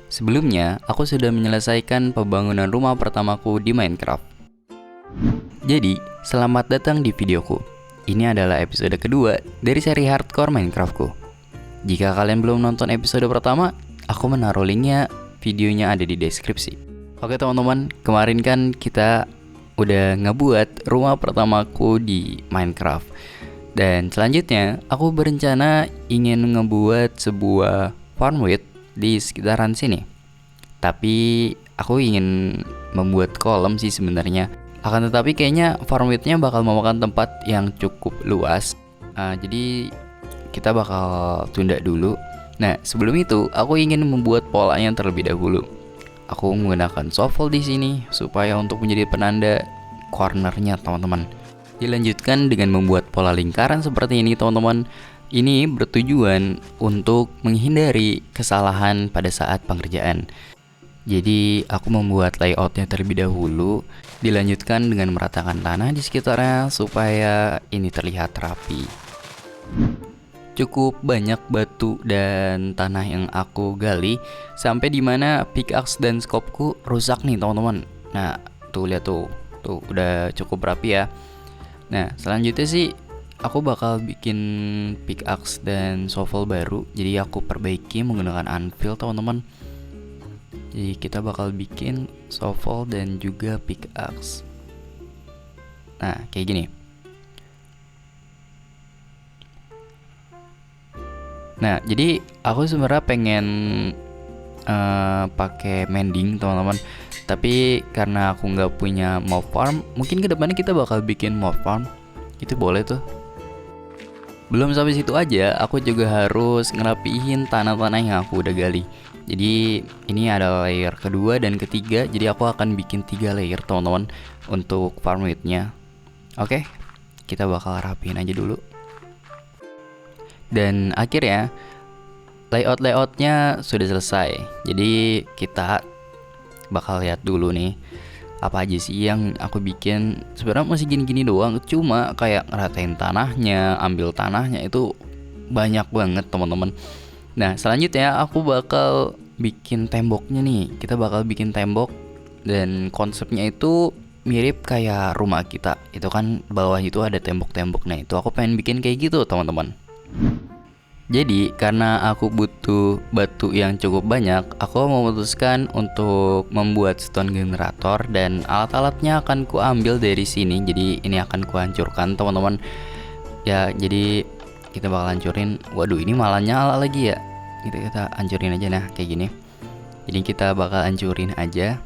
Sebelumnya, aku sudah menyelesaikan pembangunan rumah pertamaku di Minecraft. Jadi, selamat datang di videoku. Ini adalah episode kedua dari seri hardcore Minecraftku. Jika kalian belum nonton episode pertama, aku menaruh linknya, videonya ada di deskripsi. Oke teman-teman, kemarin kan kita udah ngebuat rumah pertamaku di Minecraft. Dan selanjutnya, aku berencana ingin ngebuat sebuah farm di sekitaran sini. Tapi aku ingin membuat kolam sih sebenarnya. Akan tetapi kayaknya farm nya bakal memakan tempat yang cukup luas. Jadi kita bakal tunda dulu. Nah, sebelum itu aku ingin membuat polanya terlebih dahulu. Aku menggunakan shovel di sini supaya untuk menjadi penanda cornernya teman-teman. Dilanjutkan dengan membuat pola lingkaran seperti ini teman-teman. Ini bertujuan untuk menghindari kesalahan pada saat pengerjaan. Jadi aku membuat layoutnya terlebih dahulu, dilanjutkan dengan meratakan tanah di sekitarnya supaya ini terlihat rapi. Cukup banyak batu dan tanah yang aku gali sampai dimana pickaxe dan scopeku rusak nih teman-teman. Nah tuh lihat tuh udah cukup rapi ya. Nah selanjutnya sih aku bakal bikin pickaxe dan shovel baru. Jadi aku perbaiki menggunakan anvil teman-teman. Jadi kita bakal bikin shovel dan juga pickaxe. Nah kayak gini. Nah jadi aku sebenarnya pengen pakai mending teman-teman. Tapi karena aku nggak punya mob farm, mungkin kedepannya kita bakal bikin mob farm. Itu boleh tuh. Belum sampai situ aja, aku juga harus ngerapihin tanah-tanah yang aku udah gali. Jadi ini ada layer kedua dan ketiga. Jadi aku akan bikin 3 layer teman-teman untuk farm width-nya. Oke, kita bakal rapihin aja dulu. Dan akhirnya layout-layoutnya sudah selesai. Jadi kita bakal lihat dulu nih apa aja sih yang aku bikin. Sebenarnya masih gini-gini doang, cuma kayak ngeratain tanahnya, ambil tanahnya itu banyak banget teman-teman. Nah selanjutnya aku bakal bikin temboknya nih. Kita bakal bikin tembok dan konsepnya itu mirip kayak rumah kita. Itu kan bawah itu ada tembok-tembok. Nah itu aku pengen bikin kayak gitu teman-teman. Jadi karena aku butuh batu yang cukup banyak, aku memutuskan untuk membuat stone generator dan alat-alatnya akan kuambil dari sini. Jadi ini akan kuhancurkan teman-teman. Ya jadi kita bakal hancurin. Waduh ini malah nyala lagi ya. Kita hancurin aja nah kayak gini. Jadi kita bakal hancurin aja.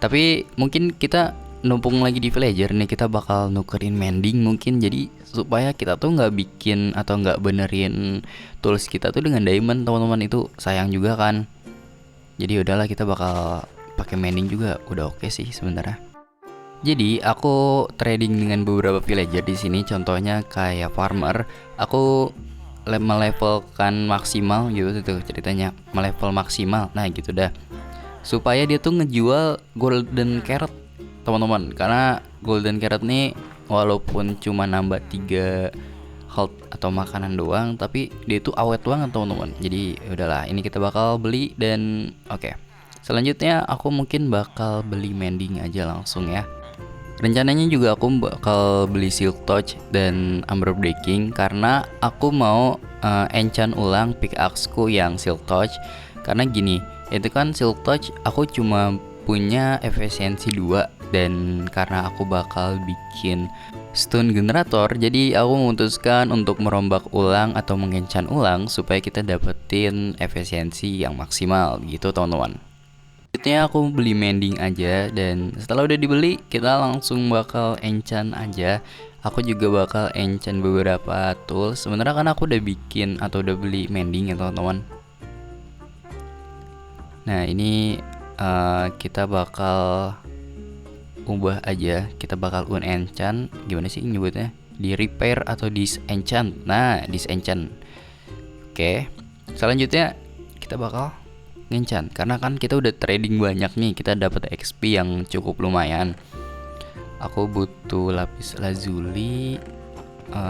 Tapi mungkin kita numpung lagi di villager nih, kita bakal nukerin mending mungkin, jadi supaya kita tuh nggak bikin atau nggak benerin tools kita tuh dengan diamond teman-teman, itu sayang juga kan. Jadi udahlah kita bakal pakai mending juga udah oke sih sebenarnya. Jadi aku trading dengan beberapa villager di sini, contohnya kayak farmer. Aku melevelkan maksimal gitu tuh ceritanya, melevel maksimal. Nah gitu dah, supaya dia tuh ngejual golden carrot teman-teman, karena golden carrot nih walaupun cuma nambah 3 health atau makanan doang, tapi dia itu awet banget teman-teman. Jadi udahlah ini kita bakal beli dan oke. Selanjutnya aku mungkin bakal beli mending aja langsung ya. Rencananya juga aku bakal beli silk touch dan amber breaking karena aku mau enchant ulang pickaxe-ku yang silk touch. Karena gini, itu kan silk touch aku cuma punya efisiensi 2, dan karena aku bakal bikin stone generator, jadi aku memutuskan untuk merombak ulang atau mengencan ulang supaya kita dapetin efisiensi yang maksimal gitu teman-teman. Selanjutnya aku beli mending aja, dan setelah udah dibeli kita langsung bakal enchant aja. Aku juga bakal enchant beberapa tools. Sebenarnya kan aku udah bikin atau udah beli mending ya teman-teman. Nah ini kita bakal ubah aja, kita bakal unenchant. Gimana sih nyebutnya? Di repair atau disenchant. Nah disenchant. Oke. Selanjutnya kita bakal ngenchant, karena kan kita udah trading banyak nih, kita dapat XP yang cukup lumayan. Aku butuh lapis lazuli.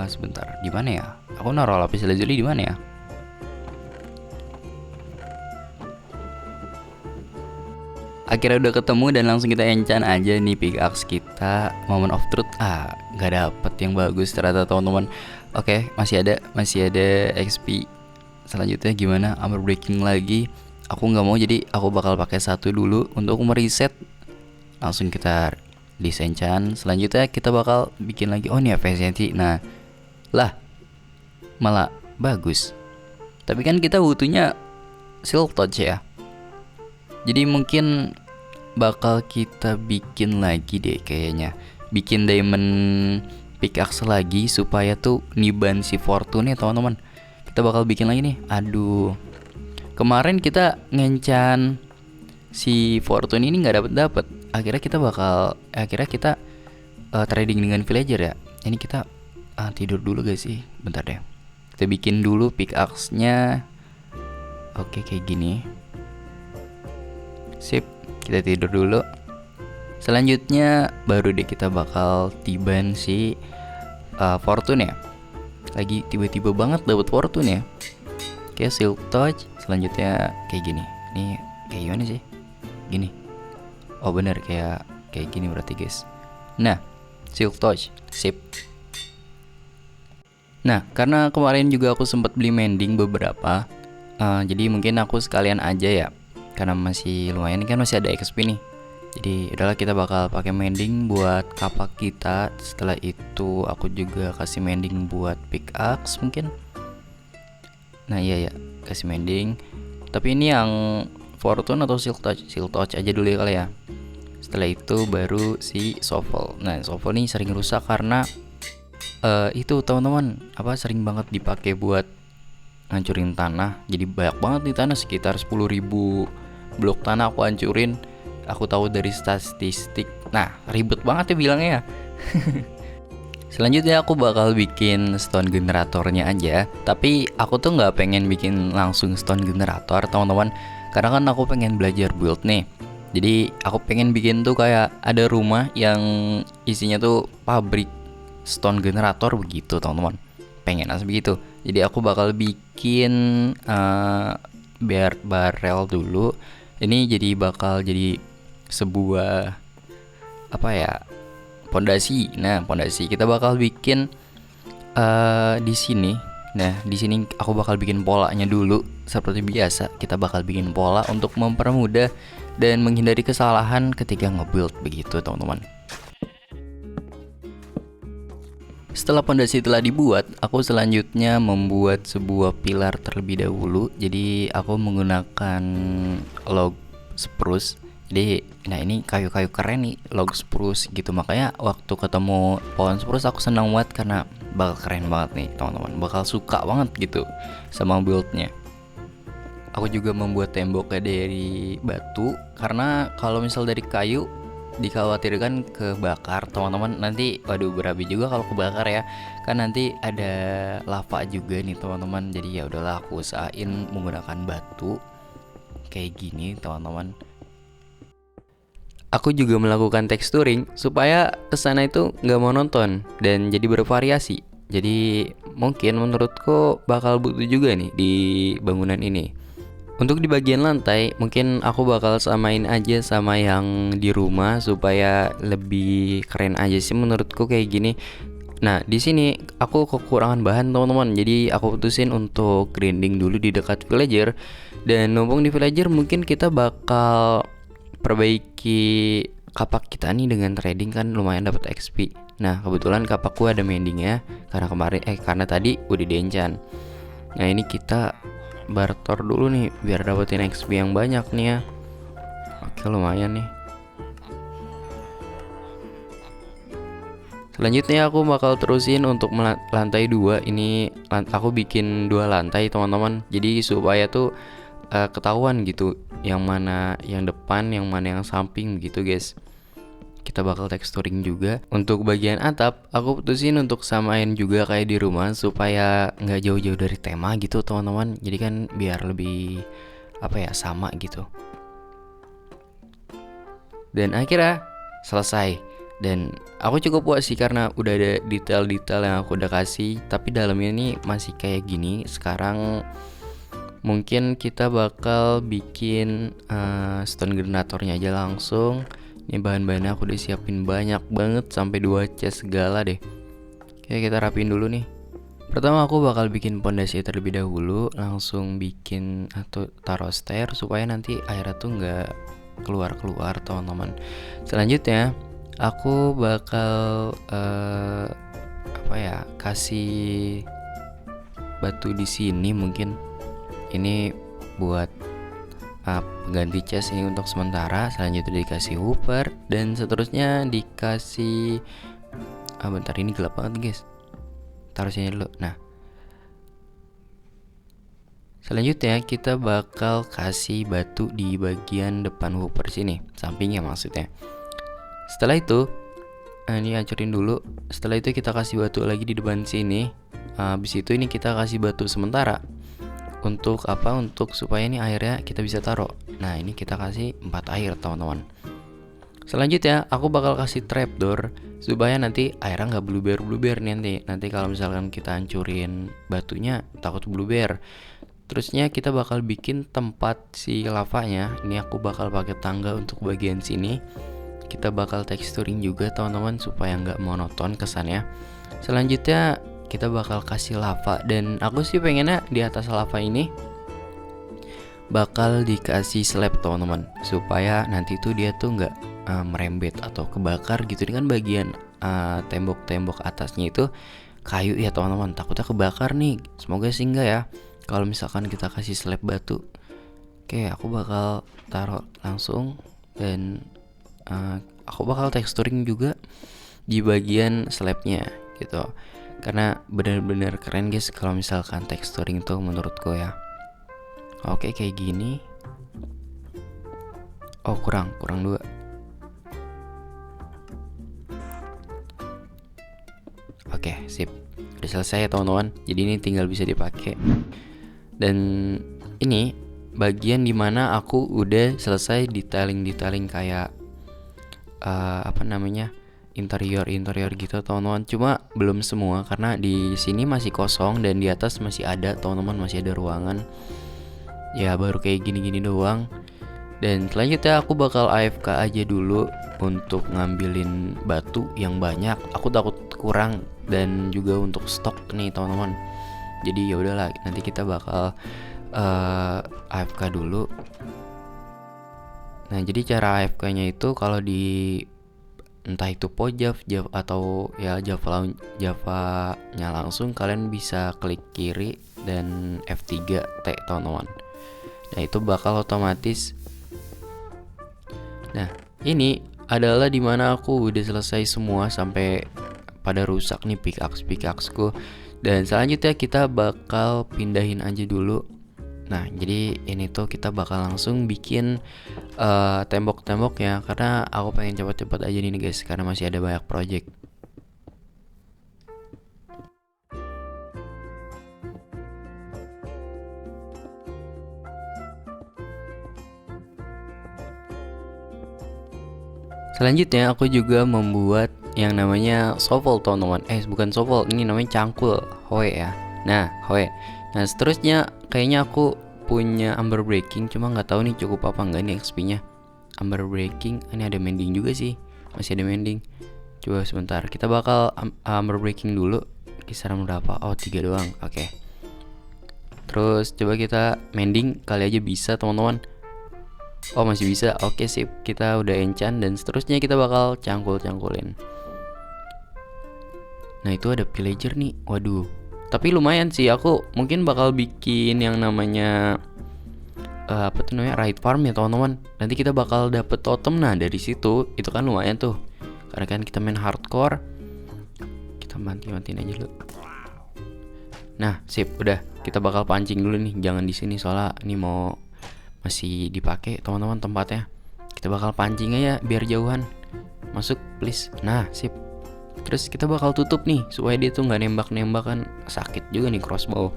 Sebentar, di mana ya? Aku naruh lapis lazuli di mana ya? Akhirnya udah ketemu dan langsung kita encan aja nih pickaxe kita. Moment of truth, nggak dapet yang bagus ternyata teman-teman. Oke, masih ada XP. Selanjutnya gimana? Armor breaking lagi. Aku nggak mau, jadi aku bakal pakai satu dulu untuk mereset. Langsung kita disencan. Selanjutnya kita bakal bikin lagi. Oh, ini efisiensi. Nah, lah malah bagus. Tapi kan kita butuhnya silk touch ya. Jadi mungkin bakal kita bikin lagi deh kayaknya. Bikin diamond pickaxe lagi supaya tuh niban si fortune ya teman-teman. Kita bakal bikin lagi nih. Aduh, kemarin kita ngencan si fortune ini nggak dapet. Akhirnya kita trading dengan villager ya. Ini kita tidur dulu guys sih. Bentar deh. Kita bikin dulu pickaxe-nya. Oke, kayak gini. Sip, kita tidur dulu. Selanjutnya baru deh kita bakal tiban si fortune ya. Lagi tiba-tiba banget dapat fortune ya. Oke, silk touch. Selanjutnya kayak gini. Ini kayak gimana sih? Gini. Oh bener, kayak gini berarti guys. Nah, silk touch. Sip. Nah, karena kemarin juga aku sempat beli mending beberapa. Jadi mungkin aku sekalian aja ya. Karena masih lumayan, kan masih ada XP nih. Jadi udahlah, kita bakal pakai mending buat kapak kita. Setelah itu aku juga kasih mending buat pickaxe mungkin. Nah iya ya, kasih mending. Tapi ini yang fortune atau silk touch? Silk touch aja dulu ya kali ya. Setelah itu baru si shovel. Nah shovel nih sering rusak karena itu teman-teman, sering banget dipakai buat ngancurin tanah. Jadi banyak banget nih tanah, sekitar 10.000 blok tanah aku hancurin. Aku tahu dari statistik. Nah, ribet banget ya bilangnya ya. Selanjutnya aku bakal bikin stone generatornya aja. Tapi aku tuh nggak pengen bikin langsung stone generator teman-teman, karena kan aku pengen belajar build nih. Jadi aku pengen bikin tuh kayak ada rumah yang isinya tuh pabrik stone generator begitu teman-teman. Pengen asli begitu. Jadi aku bakal bikin barrel dulu. Ini bakal jadi sebuah pondasi. Nah, pondasi kita bakal bikin di sini. Nah, di sini aku bakal bikin polanya dulu. Seperti biasa, kita bakal bikin pola untuk mempermudah dan menghindari kesalahan ketika nge-build begitu, teman-teman. Setelah pondasi telah dibuat, aku selanjutnya membuat sebuah pilar terlebih dahulu. Jadi aku menggunakan log spruce. Jadi, nah ini kayu-kayu keren nih, log spruce gitu. Makanya waktu ketemu pohon spruce aku senang banget karena bakal keren banget nih teman-teman. Bakal suka banget gitu sama buildnya. Aku juga membuat temboknya dari batu, karena kalau misal dari kayu dikhawatirkan kebakar teman-teman. Nanti waduh, berabi juga kalau kebakar ya, kan nanti ada lava juga nih teman-teman. Jadi ya udahlah, aku usahain menggunakan batu kayak gini teman-teman. Aku juga melakukan texturing supaya kesana itu nggak monoton dan jadi bervariasi. Jadi mungkin menurutku bakal butuh juga nih di bangunan ini. Untuk di bagian lantai mungkin aku bakal samain aja sama yang di rumah supaya lebih keren aja sih menurutku kayak gini. Nah, di sini aku kekurangan bahan teman-teman. Jadi aku putusin untuk grinding dulu di dekat villager. Dan numpung di villager mungkin kita bakal perbaiki kapak kita nih dengan trading, kan lumayan dapat XP. Nah, kebetulan kapakku ada mendingnya karena tadi udah diencan. Nah, ini kita barter dulu nih biar dapetin XP yang banyak nih ya. Oke, lumayan nih. Selanjutnya aku bakal terusin untuk lantai 2. Ini aku bikin 2 lantai teman-teman. Jadi supaya tuh ketahuan gitu yang mana yang depan, yang mana yang samping gitu guys. Kita bakal texturing juga. Untuk bagian atap aku putusin untuk samain juga kayak di rumah supaya nggak jauh-jauh dari tema gitu teman-teman. Jadi kan biar lebih sama gitu. Dan akhirnya selesai. Dan aku cukup puas sih karena udah ada detail-detail yang aku udah kasih. Tapi dalamnya ini masih kayak gini. Sekarang Mungkin kita bakal bikin stone generatornya aja langsung. Ini bahan-bahannya aku udah siapin banyak banget, sampai 2 chest segala deh. Oke, kita rapiin dulu nih. Pertama aku bakal bikin pondasi terlebih dahulu, langsung bikin atau taruh stair supaya nanti airnya tuh nggak keluar-keluar teman-teman. Selanjutnya aku bakal kasih batu di sini. Mungkin ini buat pengganti chest ini untuk sementara. Selanjutnya dikasih hooper dan seterusnya dikasih bentar, ini gelap banget guys, taruh sini dulu. Nah, selanjutnya kita bakal kasih batu di bagian depan hooper sini, sampingnya maksudnya. Setelah itu ini hancurin dulu. Setelah itu kita kasih batu lagi di depan sini. Habis itu ini kita kasih batu sementara. Untuk apa? Untuk supaya ini airnya kita bisa taruh. Nah, ini kita kasih 4 air teman-teman. Selanjutnya aku bakal kasih trapdoor supaya nanti airnya nggak blueber nanti. Nanti kalau misalkan kita hancurin batunya takut blueber. Terusnya kita bakal bikin tempat si lavanya. Ini aku bakal pakai tangga untuk bagian sini. Kita bakal texturing juga teman-teman supaya nggak monoton kesannya. Selanjutnya kita bakal kasih lava, dan aku sih pengennya di atas lava ini bakal dikasih slab teman-teman, supaya nanti tuh dia tuh nggak merembet atau kebakar gitu. Dengan bagian tembok-tembok atasnya itu kayu ya teman-teman, takutnya kebakar nih. Semoga sih enggak ya kalau misalkan kita kasih slab batu. Oke, aku bakal taruh langsung, dan aku bakal texturing juga di bagian slabnya gitu, karena bener-bener keren guys kalau misalkan texturing tuh menurutku ya. Oke, kayak gini. Oh, kurang 2. Oke, sip. Udah selesai ya teman-teman. Jadi ini tinggal bisa dipakai. Dan ini bagian dimana aku udah selesai detailing kayak interior gitu teman-teman. Cuma belum semua karena di sini masih kosong dan di atas masih ada teman-teman, masih ada ruangan. Ya baru kayak gini-gini doang. Dan selanjutnya aku bakal AFK aja dulu untuk ngambilin batu yang banyak. Aku takut kurang dan juga untuk stok nih teman-teman. Jadi ya udahlah, nanti kita bakal AFK dulu. Nah, jadi cara AFK-nya itu kalau di entah itu Pojaf atau ya Java-nya langsung, kalian bisa klik kiri dan F3T teman-teman. Nah, itu bakal otomatis. Nah, ini adalah dimana aku udah selesai semua sampai pada rusak nih pickaxe-ku. Dan selanjutnya kita bakal pindahin aja dulu. Nah, jadi ini tuh kita bakal langsung bikin tembok-temboknya, karena aku pengen cepat-cepat aja nih guys, karena masih ada banyak project. Selanjutnya aku juga membuat yang namanya shovel teman-teman. Bukan shovel, ini namanya cangkul, hoe ya. Nah, hoe. Nah, seterusnya kayaknya aku punya Amber Breaking, cuma nggak tahu nih cukup apa enggak nih XP-nya. Amber Breaking, ini ada mending juga sih, masih ada mending. Coba sebentar, kita bakal Amber Breaking dulu. Kisaran berapa? Oh, 3 doang. Oke. Terus coba kita mending, kali aja bisa teman-teman. Oh, masih bisa. Oke, sip. Kita udah enchant dan seterusnya kita bakal cangkul-cangkulin. Nah, itu ada pillager nih. Waduh. Tapi lumayan sih, aku mungkin bakal bikin yang namanya raid farm ya teman-teman. Nanti kita bakal dapet totem. Nah, dari situ itu kan lumayan tuh. Karena kan kita main hardcore. Kita matiin aja dulu. Nah, sip, udah. Kita bakal pancing dulu nih. Jangan di sini soalnya ini mau masih dipakai teman-teman tempatnya. Kita bakal pancing aja biar jauhan. Masuk please. Nah, sip. Terus kita bakal tutup nih supaya dia tuh nggak nembak kan, sakit juga nih crossbow.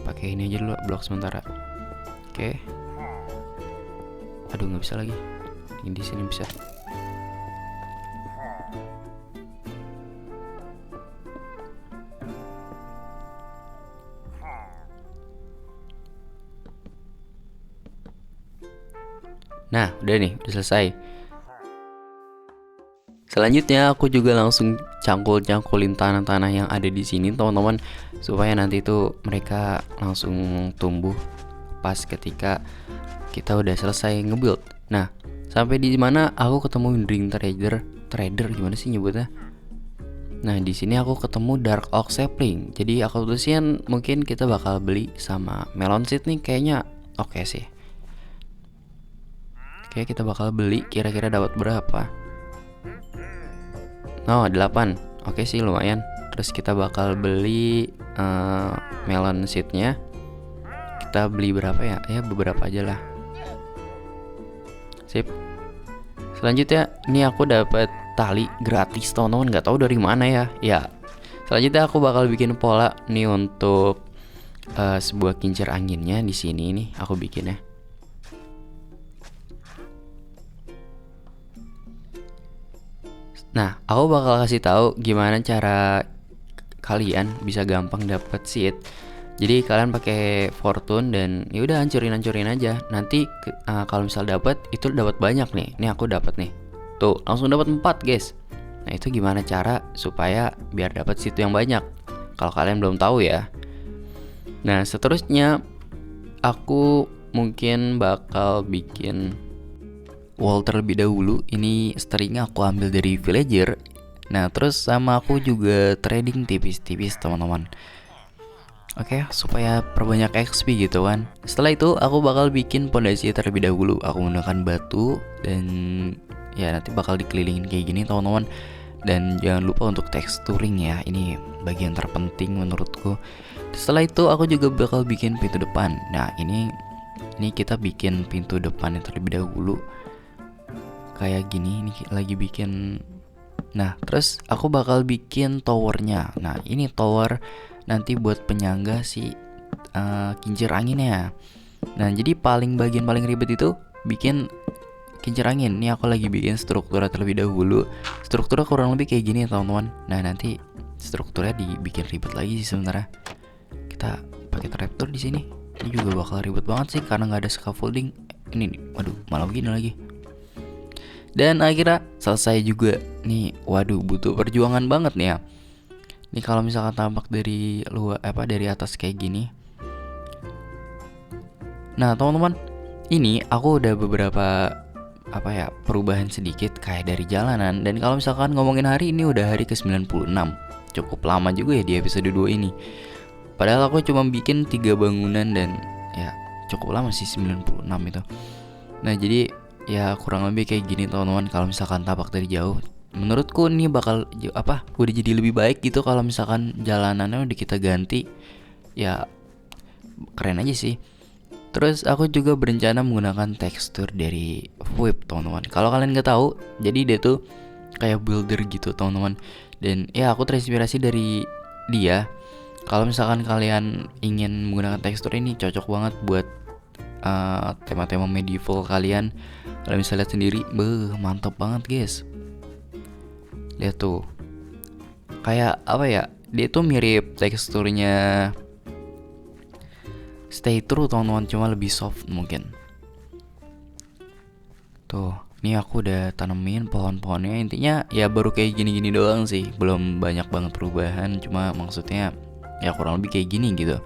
Pakai ini aja dulu, blok sementara. Oke. Aduh, nggak bisa lagi. Ini di sini bisa. Nah, udah nih, udah selesai. Selanjutnya aku juga langsung cangkul-cangkulin tanah-tanah yang ada di sini teman-teman, supaya nanti tuh mereka langsung tumbuh pas ketika kita udah selesai nge-build. Nah, sampai di mana aku ketemu Dream Trader gimana sih nyebutnya? Nah, di sini aku ketemu Dark Oak Sapling. Jadi aku tulisin mungkin kita bakal beli sama Melon Seed nih kayaknya oke sih. Oke, kita bakal beli, kira-kira dapat berapa? Oh, 8. Oke sih lumayan. Terus kita bakal beli melon seednya. Kita beli berapa ya? Ya beberapa aja lah. Sip. Selanjutnya ini aku dapat tali gratis teman-teman, nggak tahu dari mana ya. Ya. Selanjutnya aku bakal bikin pola nih untuk sebuah kincir anginnya di sini nih aku bikinnya. Nah, aku bakal kasih tahu gimana cara kalian bisa gampang dapat seed. Jadi kalian pakai fortune dan ya udah hancurin aja. Nanti kalau misal dapat itu dapat banyak nih. Ini aku dapat nih. Tuh, langsung dapat 4, guys. Nah, itu gimana cara supaya biar dapat seed yang banyak? Kalau kalian belum tahu ya. Nah, seterusnya aku mungkin bakal bikin wall terlebih dahulu. Ini stringnya aku ambil dari villager. Nah, terus sama aku juga trading tipis-tipis teman-teman. Oke, supaya perbanyak XP gitu kan. Setelah itu aku bakal bikin pondasi terlebih dahulu. Aku menggunakan batu dan ya nanti bakal dikelilingin kayak gini teman-teman. Dan jangan lupa untuk texturing ya. Ini bagian terpenting menurutku. Setelah itu aku juga bakal bikin pintu depan. Nah, ini kita bikin pintu depan yang terlebih dahulu. Kayak gini, ini lagi bikin. Nah, terus aku bakal bikin towernya. Nah, ini tower nanti buat penyangga si kincir anginnya. Nah, jadi bagian paling ribet itu bikin kincir angin. Ini aku lagi bikin strukturnya terlebih dahulu. Strukturnya kurang lebih kayak gini teman-teman. Nah, nanti strukturnya dibikin ribet lagi sih sebenarnya. Kita pakai trapdoor di sini. Ini juga bakal ribet banget sih karena nggak ada scaffolding. Ini nih, waduh, malah begini lagi. Dan akhirnya selesai juga. Nih, waduh, butuh perjuangan banget nih ya. Nih kalau misalkan tampak dari luar dari atas kayak gini. Nah, teman-teman, ini aku udah beberapa perubahan sedikit kayak dari jalanan. Dan kalau misalkan ngomongin hari ini udah hari ke-96. Cukup lama juga ya di episode 2 ini. Padahal aku cuma bikin 3 bangunan dan ya cukup lama sih 96 itu. Nah, jadi ya kurang lebih kayak gini teman-teman. Kalau misalkan tampak dari jauh, menurutku ini bakal udah jadi lebih baik gitu. Kalau misalkan jalanannya udah kita ganti, ya keren aja sih. Terus aku juga berencana menggunakan tekstur dari Whip teman-teman. Kalau kalian nggak tahu, jadi dia tuh kayak builder gitu teman-teman. Dan ya aku terinspirasi dari dia. Kalau misalkan kalian ingin menggunakan tekstur ini cocok banget buat tema-tema medieval kalian. Kalian bisa lihat sendiri, mantap banget guys. Lihat tuh, kayak dia tuh mirip teksturnya Stay True teman-teman, cuma lebih soft mungkin. Tuh, ini aku udah tanemin pohon-pohonnya. Intinya ya baru kayak gini-gini doang sih, belum banyak banget perubahan. Cuma maksudnya ya kurang lebih kayak gini gitu.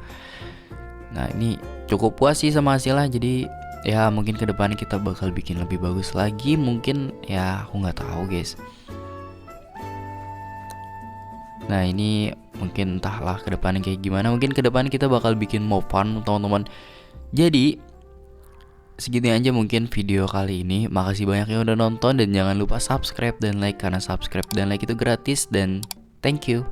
Nah, ini cukup puas sih sama hasilnya. Jadi ya mungkin kedepannya kita bakal bikin lebih bagus lagi. Mungkin ya aku nggak tahu guys. Nah, ini mungkin entahlah kedepannya kayak gimana. Mungkin kedepannya kita bakal bikin mob farm teman-teman. Jadi segini aja mungkin video kali ini. Makasih banyak yang udah nonton dan jangan lupa subscribe dan like, karena subscribe dan like itu gratis. Dan thank you.